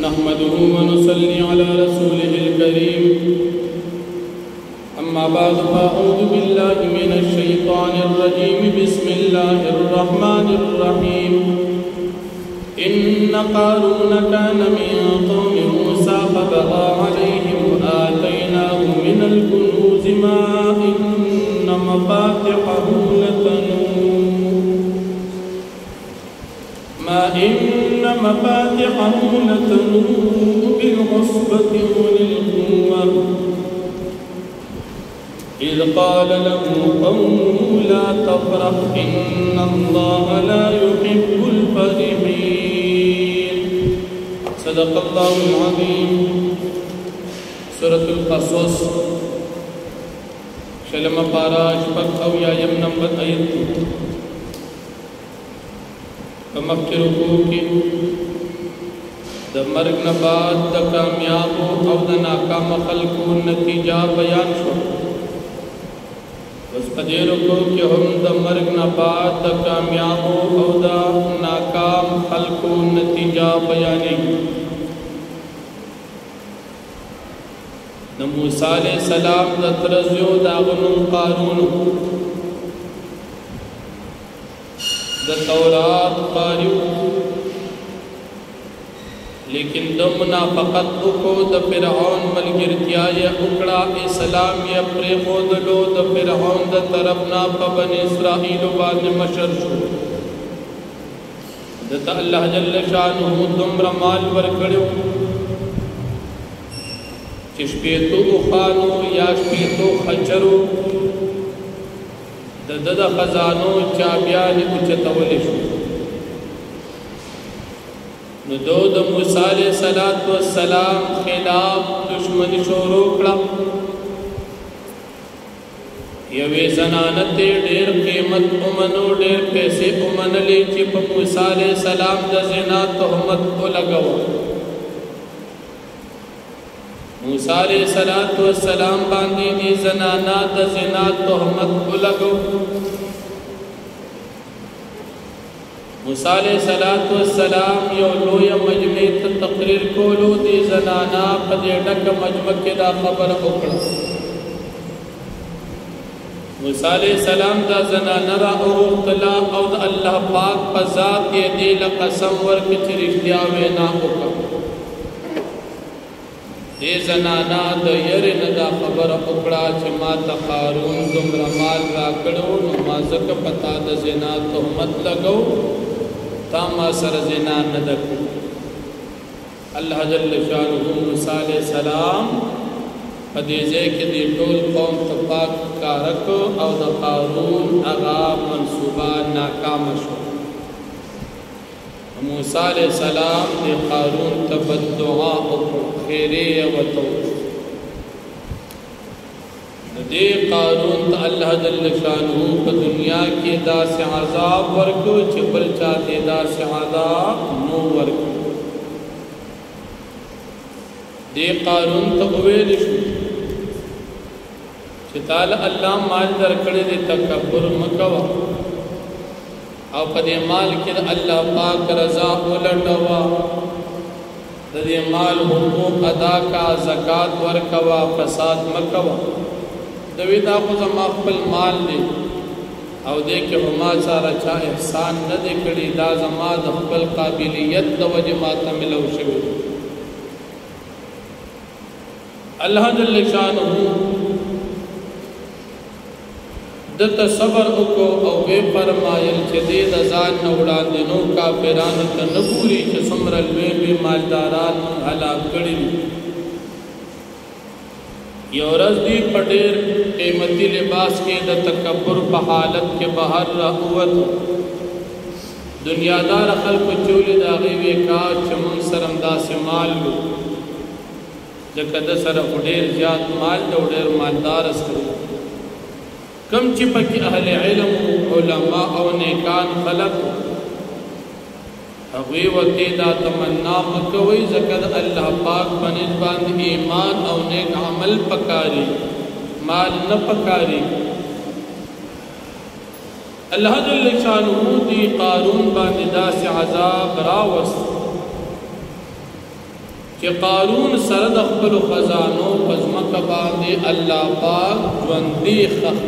نحمده ونصلي على رسوله الكريم أما بعد فأعوذ بالله من الشيطان الرجيم بسم الله الرحمن الرحيم إن قارون كان من قوم موسى فبغى عليهم وآتيناه من الكنوز ما إن مفاتحه لتنوء بالعصبة أولي القوة إذ قال له قومه لا تفرح إن الله لا يحب الفرحين. صدق الله العظيم. سورة القصص شلم پارا شپک او یایم نمبر آیت مخکې رکوع کې د مرګ نه بعد د کامیابو او د ناکامو خلکو نتیجه بیان شو. اوس په دې رکوع کې هم د مرګ نه بعد د کامیابو او د ناکام خلکو نتیجه بیانېږي. د موسی علیه السلام د تر زوی د هغه نوم قارون، د تورات قاری، لیکن د منافقت کو د فرعون ملګرتیا یې وکړه، اسلام یې پرېښودلو، د فرعون د طرف نه په بني اسرائیل باندې مشر شو. دته الله جل شانه دومره مال ورکړو چې شپېتو اوښانو یا شپېتو خچرو د خزانو چابیانې اوچتولی شو. نو د موسی علیه السلام خلاف دشمني شروع کړه. یوې زنانه ته ډېر قیمت ومنو، ډېر پیسې ومنلې چې په موسی علیه السلام د زنا تهمت ولګوه. موسی علیہ السلام باندې دې زنانا د زنا تهمت ولګو. موسی علیہ السلام یو لوی مجمع ته تقریر کولو، دې زنانا په دې ډک مجمع کې دا خبر وکړه. موسی علیہ السلام دا زنانا را اوغتلا او د الله پاک په ذات یې دې قسم ورکړ چې رښتیا وینا وکړه. دې زنانا د یری نه دا خبره وکړه چې ما ته قارون دومره مال راکړو، نو ما ځکه پتا د زنا تهمت لګو، تا ما سره زنا نه ده کړې. الله جل شانه موسی علیه السلام په دې ځای کې د ټول قوم ته پاک ښکاره کړ او د قارون هغه منصوبه ناکامه شوه. موسی علیہ السلام دے قارون ته بددعا وکړه، خیرې یې ورته وکړه. دې قارون ته الله جل شانه په دنیا کې داسې عذاب ورکړو چې بل چا ته داسې عذاب نو ورکړو. دې قارون ته وویل شو چې تعالی الله مال درکړی دی، تکبر مه کوه او په دې مال کې الله پاک رضا ولټوه، د دې مال حقوق ادا کا، زکات ورکوه، فساد مه کوه. دوی دا خو زما خپل مال دی او دې کې ما سره چا احسان نه دی کړی، دا زما د خپل قابلیت د وجې ماته ملو شوی. الله جل شانه دته صبر وکړو او وی فرمایل چې دې د ځان نه وړاندې نو کافرانو ته نه ګوري چې څومره لوی مالداران هلاک کړي. یو ورځ دې په ډېر قیمتي لباس کې د تکبر په حالت کې بهر راووت. دنیادار خلکو چولې د هغې وې کار چې موږ سره همداسې مال وو، ځکه د سره خو ډېر زیات مال دی او ډېر مالدار سره کم چې پکې اهل علم علماء او نیکان خلق هغوی ورته دا تمنا مکوئ، ځکه د الله پاک باندې ایمان او نیک عمل پکاري، مال نه پکاري. الله جل شانه دی قارون باندې داسې عذاب راوست چې قارون سره د خپل خزانو په ځمکه باندې الله پاک ژوندي خښ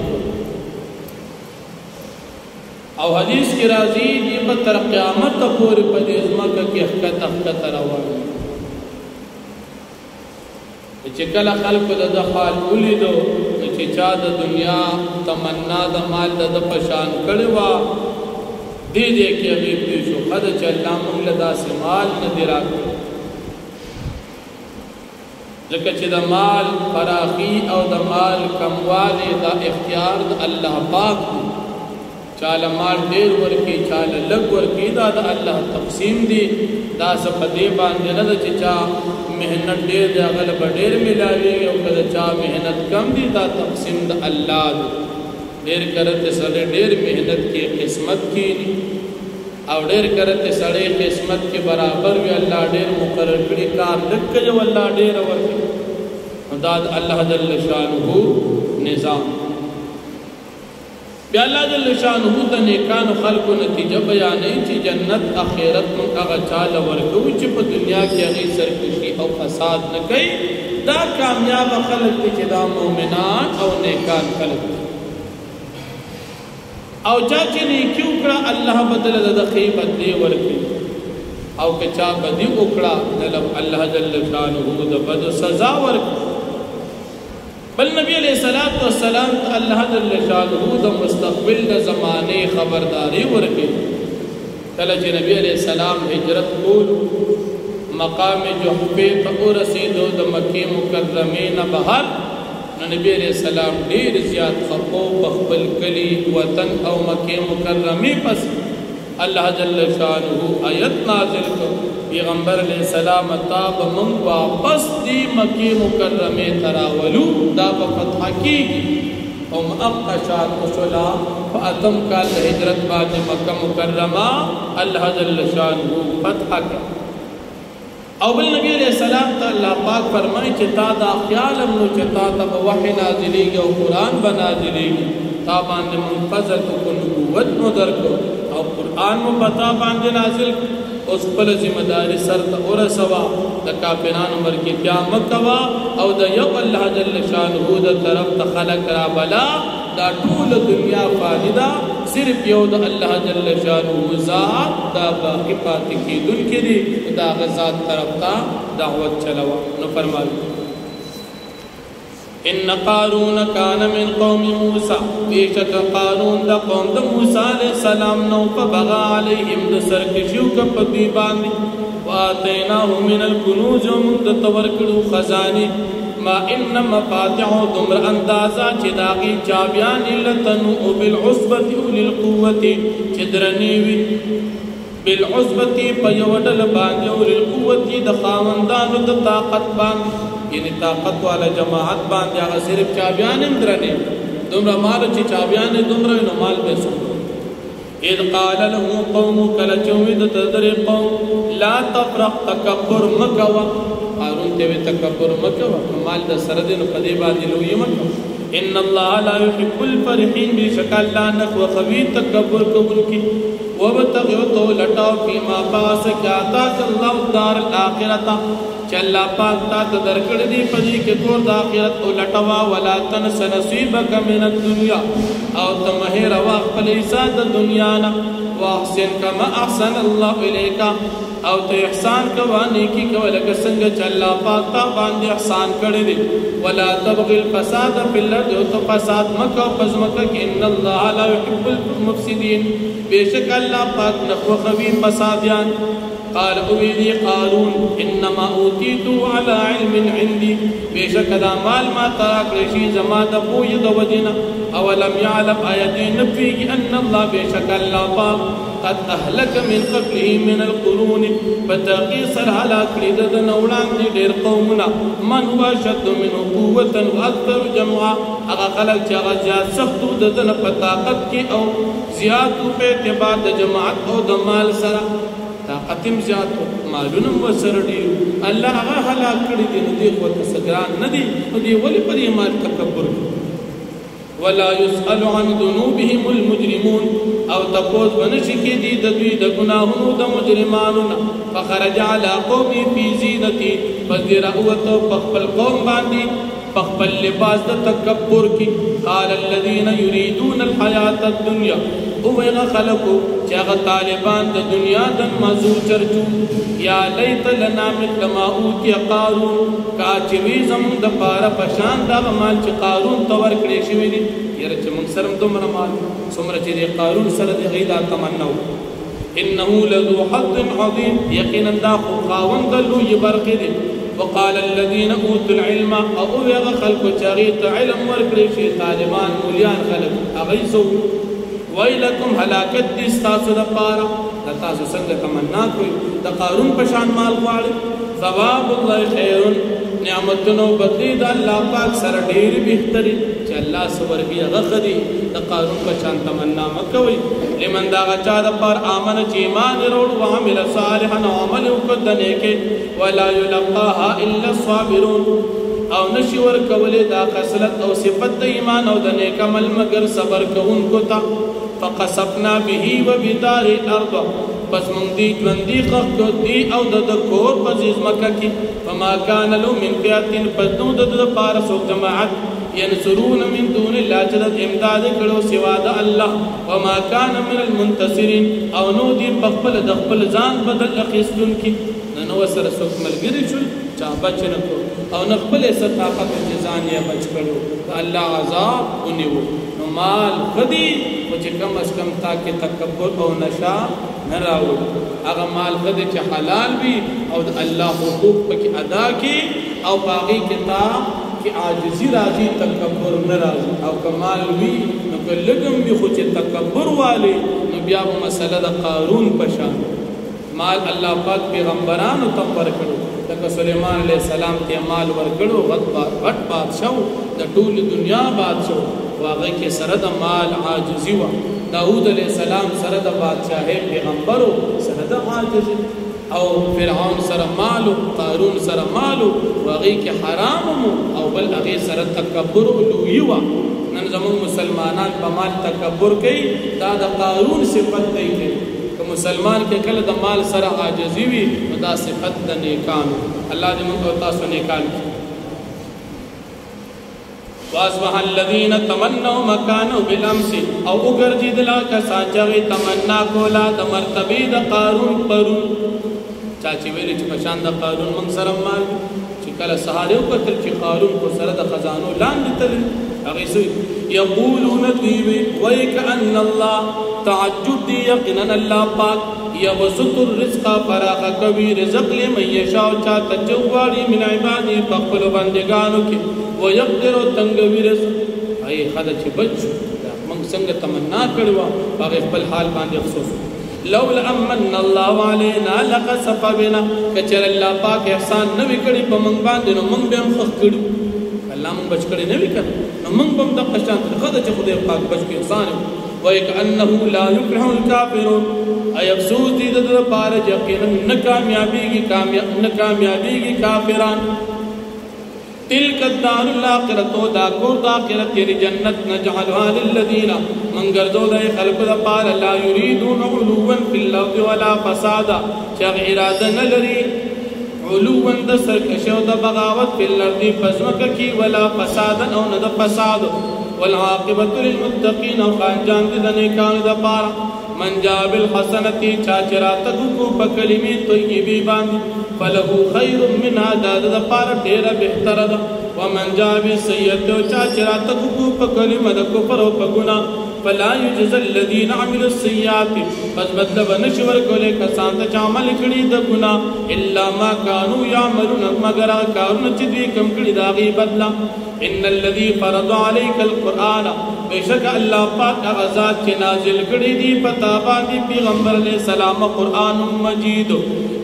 او حدیث کی راضی دی په تر قیامت پورې په دې ځمکه کې ښکته روان چې کله خلکو د حال ولیدو چې چا د دنیا تمنا د مال د پشان کړي وا دې کې هغه پیښو خد چې الله موږ له داسې مال نه دی راکړي ځکه چې د مال فراخي او د مال کمواله دا اختیار د الله پاک دی چاله مال ډیر ورکی چاله لږ ورکی دا د الله تقسیم دی دا سپدی باندې نه چې چا مهنت ډیر دی هغه به ډیر ملاوي او کله چا مهنت کم دی دا تقسیم د الله دی ډیر کرته سره ډیر مهنت کې قسمت کی او ډیر کرته سره قسمت کې برابر وی الله ډیر مقرر کړی کار لکه جو الله ډیر ورکی دا الله جل شانه نظام بیا الله جل شانه د نیکانو خلقو نتیجه بیانې چې جنت اخرت موږ هغه چاله ورکو چې په دنیا کې هغه سرکشي او فساد نه کوي دا کامیاب خلق دي چې دا مؤمنان او نیکان خلق دي او چا چې نیکی وکړه الله بدل د خې بدلی ورکړي او که چا بدی وکړه الله جل شانه د بد سزا ورکړي بل نبی علیہ الصلوۃ والسلام الله جل شانه د مستقبل د زمانه خبرداري ورکړي کله چې نبی علیہ السلام هجرت کول مقام جحفه ته ورسېدو د مکه مکرمه نه بهر نبی علیہ السلام ډیر زیات خپو خپل کلی وطن او مکه مکرمه پس الله جل شانه آیت نازل کړ پیغمبر علیہ السلام تاب من واپس دی مکی مکرمه تراولو دا فتح کی هم اقشات وصلا فاتم کال ہجرت بعد مکہ مکرمه اللہ جل شانہ فتح کر او بل نبی علیہ السلام تا اللہ پاک فرمائے کہ تا دا خیال امنو چتا تا وحی نازلی گا و قرآن بنازلی گا تا باندے منفذر کو نبوت نو در کو او قرآن مو پتا باندے نازل اس پل ذمہ داری سر تا اور سوا دا کافران عمر کی قیامت کوا او دا یو اللہ جل شانہ دا طرف تا خلق را بلا دا طول دنیا فاندا صرف یو دا اللہ جل شانہ ذات دا باقی پاتی کی دن کی دی دا غزات طرف تا دعوت چلوا نو فرمائی ان قارون کان من قوم موسیٰ بیشک قارون دا قوم دا موسیٰ علیہ السلام نو فبغا علیہم دا سرکشیو کپ دیبانی وآتیناہ من الکنوز ومن دا تورکڑو خزانی ما ان مفاتحو دمر اندازا چداغی چابیانی لتنو بالعصبت اولی القوت چدرنیوی بالعصبتی پیوڈل باندی اولی القوتی دا خاوندانو دا طاقت باندی یعنی طاقت والا جماعت باندې هغه صرف چابیان هم درنه دومره مال چې چابیان دومره نو مال به سو اذ قال له قوم کل چوید تدر قوم لا تفرح تکبر مکوا قارون ته تکبر مکوا مال د سردن قدی باندې لوی مکوا ان الله لا يحب الفرحين بشک الله نخو خوی تکبر قبول کی وبتغوا تو لٹاو فيما باس کاتا الله دار الاخرته چلا پاک تا درکڑ دی پدی کے کور دا آخرت او لٹوا ولا تنس نصیبک من الدنیا او تمہی روا خلیسا دا دنیا نا واحسن کما احسن اللہ علیکا او تو احسان کوانی کی کولک سنگ چلا پاک تا باندی احسان کر دی ولا تبغی الفساد فی الارض او تو فساد مکہ و پزمکہ کہ ان اللہ لا يحب المفسدین بے شک اللہ پاک نخو خوی فسادیان قال اویدی قارون انما اوتیتو على علم عندي بیشک دا مال ما تراکرشی زما دا پوی دا وجنا اولم يعلم آیتی نفیگی ان اللہ بیشک اللہ پاک قد اهلك من قبله من القرون بتاقي سر هلاك لدد نولان دي دير قومنا من هو شد منه قوة واكثر جمعا اغا خلق چاگا زیاد سختو ددن پتاقت کی او زیادو پہ اعتبار دا جماعت او دا مال سرا طاقتم زیادو مالونم و سر دیو اللہ اغا حلاک کردی دی ندی قوت سگران ندی ندی ولی پر یہ مال تکبر ولا يسأل عن ذنوبهم المجرمون او تپوس بنشي کېدی د دوی د ګناهونو د مجرمانو نه. فخرج على قومه في زینته، پس دی راووتو په خپل قوم باندې په خپل لباس د تکبر کې. قال الذين يريدون الحياة الدنيا، او هغه خلکو چې هغه طالبان د دنیا د مزو چرچو. یا لیت لنا مثل ما اوتی قارون، کاچ وی زمون د پاره پشان دا مال چې قارون ته ورکړی شوی دی. یره چې موږ سره دومره مال څومره چې قارون سره د غیدا تمنا و. انه لذو حظ عظیم، یقینا دا خو خاوند لوی برخې دی. وقال الذين اوتوا العلم، او هغه خلکو چې هغې ته علم ورکړی شي، طالبان مولیان خلک، هغوی څه ویلکم هلاکت دي ستاسو دپاره. د تاسو څنګه تمنا کوئ د قارون په شان مال غواړئ؟ ثواب الله خیر، نعمتونو بدلی د الله پاک سره ډېرې بهتري. چې الله څه ورکړي هغه ښه دي، د قارون په شان تمنا مه کوئ. لمن د هغه چا دپاره آمنه چې ایمان یې راوړ وعمل صالحا، او عمل یې وکړ د نیکۍ. ولا یلقاها الا الصابرون، او نشي ورکولی دا خصلت او صفت د ایمان او د نیک عمل مگر صبر کوونکو ته. فقصفنا به وبدار الارض، پس موږ دې ژوندي ښخ کړو دی او د کور په ځمکه کې. فما کان له من فئة، پس نو د ده دپاره څوک جماعت ینصرون من دون الله چې د امداد کړو سوا د الله. وما کان من المنتصرین، او نو دې په خپل د خپل ځان بدل اخیستونکي. نو سره څوک ملګري شول چا بچ نه کړو، او نه خپل څه طاقت چې ځان یې بچ کړو، د الله عذاب ونیو. نو مال ښه دي، خو چې کم از کم تا کې تکبر او نشا نه راوړي. هغه مال ښه دی چې حلال وي او د الله حقوق پکې ادا کړي، او په هغې کې تا کې عاجزي راځي، تکبر نه راځي. او که مال وي نو که لږ هم وي خو چې تکبر والي، نو بیا به مسله د قارون په شان. مال الله پاک پیغمبرانو ته ورکړو، لکه سلیمان علیه السلام ته مال ورکړو، غټ بادشاه د ټولې دنیا بادشاه، خو هغه کې سره د مال عاجزي وه. داود علیه السلام سره د بادشاهۍ پیغمبر و، سره د عاجزي. او فرعون سره مالو، قارون سره مالو، و هغې کې حرام مو، او بل هغې سره تکبر و لویي وه. نن زموږ مسلمانان په مال تکبر کوي، دا د قارون صفت دی. که مسلمان کې کله د مال سره عاجزي وي، نو دا صفت د نیکانو. الله دې موږ او تاسو نیکان کړي. واصبح الذين تمنوا مكانه بالامس، او وګرځېدله کسان چې هغې تمنا کوله د مرتبې د قارون پرون. چا چې ویلې چې په شان د قارون موږ سره مال، چې کله سهار یې وکتل چې قارون خو سره د خزانو لاندې تللی، هغې څه یقولون دوی وی وایي کأن الله، تعجب دی یقینا الله پاک یبسط الرزق، فراخه کوي رزق لمن یشاء، چاته چې غواړي من عبادې په خپلو بندګانو کې. ویقدر، تنګوي رزق. هغې ښه ده چې بچ شو، موږ څنګه تمنا کړې وه، هغې خپل حال باندې افسوس. لولا امن الله علینا لخسف بنا، که چېرې الله پاک احسان نه وي کړی په موږ باندې، نو موږ به هم ښخ کړي. الله موږ بچ کړی نه وي کړی، نو موږ به هم دغه شان ښه ده چې خدای پاک بچ کړي، احسان وي. وَيَكَأَنَّهُ لَا يُفْلِحُ الْكَافِرُونَ، ای افسوس دی د ده لپاره چې یقینا نه کامیابېږي کافران. تلک الدار الاخرة، دا کور د آخرت یعنې جنت، نجعلها للذین، من ګرځو د خلکو دپاره لا یریدون علوا فی الارض ولا فسادا، چې هغه اراده نه لري علوا د سرکشي او د بغاوت فی الارض په ځمکه کې، ولا فسادا او نه د فساد. والعاقبة للمتقین، او انجام دې د نیکانو دپاره. من جاء بالحسنة، چا چې راتګ وکړو په کلمې طیبې باندې، فله خیر منها، دا د دپاره ډېره بهتره ده. ومن جاء بالسیئة، چا چې راتګ وکړو په کلمه د کفر او په ګناه، فلا یجزى الذین عملوا السیئات، پس بدله به نشي ورکولی کسان ته چې عمل کړي د ګناه، الا ما کانوا یعملون، مګر هغه کارونه چې دوی کم کړي د هغې بدله. ان الذي فرض عليك القرآن، بشک الله پاک هغه ذات چې نازل کړي دي په تا باندې پیغمبر علیه السلام قرآن مجید،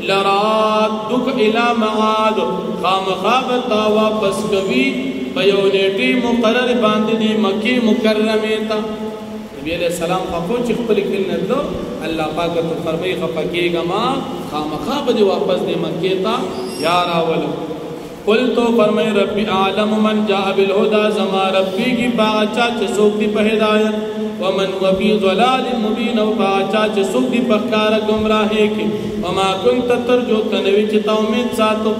لرادک الی معاد، خامخا به تا واپس کوي په یو نیټې مقرر باندې دی مکې مکرمې ته. نبی علیہ السلام خفو چې خپل کړي نه تلو، الله پاک ته فرمایي خفه کېږه ما، خامخا به دې واپس دی مکې ته یا راولم. قلتو فرمائی ربی اعلم من جاء بالهدى، زما ربی کی باغ چا چې څوک دی په هدایت. ومن هو في ضلال مبين او باچا چې څوک دی په ښکاره ګمراهۍ کې وما كنت ترجو تنوي چې تا امید ساتو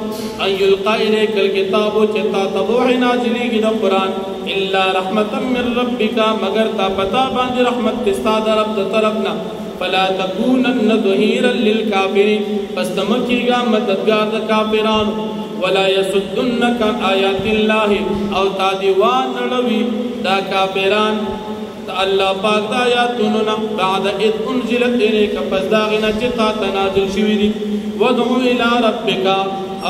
ان يلقى اليك الكتاب چې تا ته وحي نازلېږي د قرآن الا رحمتا من ربك مگر تا پتا باندې رحمت تستا د رب د طرفنا فلا تكونن ظهيرا للكافرين پس تمکیگا مددگار د کافرانو ولا يصدنك عن آيات الله او تا دیوان نړوي دا کافران الله پاک د آیاتونو بعد اذ انزلت اليك پس دا غنا چې تا تنازل شوی دي ودعو الى ربك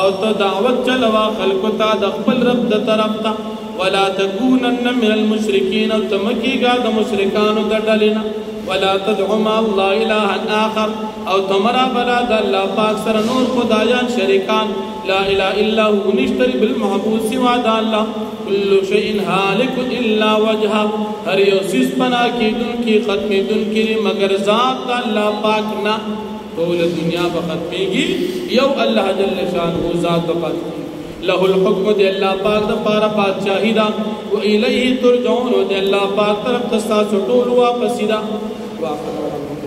او ته دعوت چلوا خلق تا د خپل رب د طرف ته ولا تكونن من المشركين او تمکیگا د مشرکانو د ډلنا ولا تدعو مع الله الها اخر او تمرا بلا د الله پاک سره نور خدایان شریکان لا اله الا هو نشتري بالمعبود سوا د الله كل شيء هالك الا وجهه هر یو سیس پنا کیدون کی ختمیدون کی مگر ذات د الله پاک نه ټول دنیا به ختمیږي یو الله جل شانه ذات پاک له الحكم دي الله پاک د پاره بادشاہی دا و الیه ترجعون دي الله پاک طرف تاسو ټول واپس دا واخر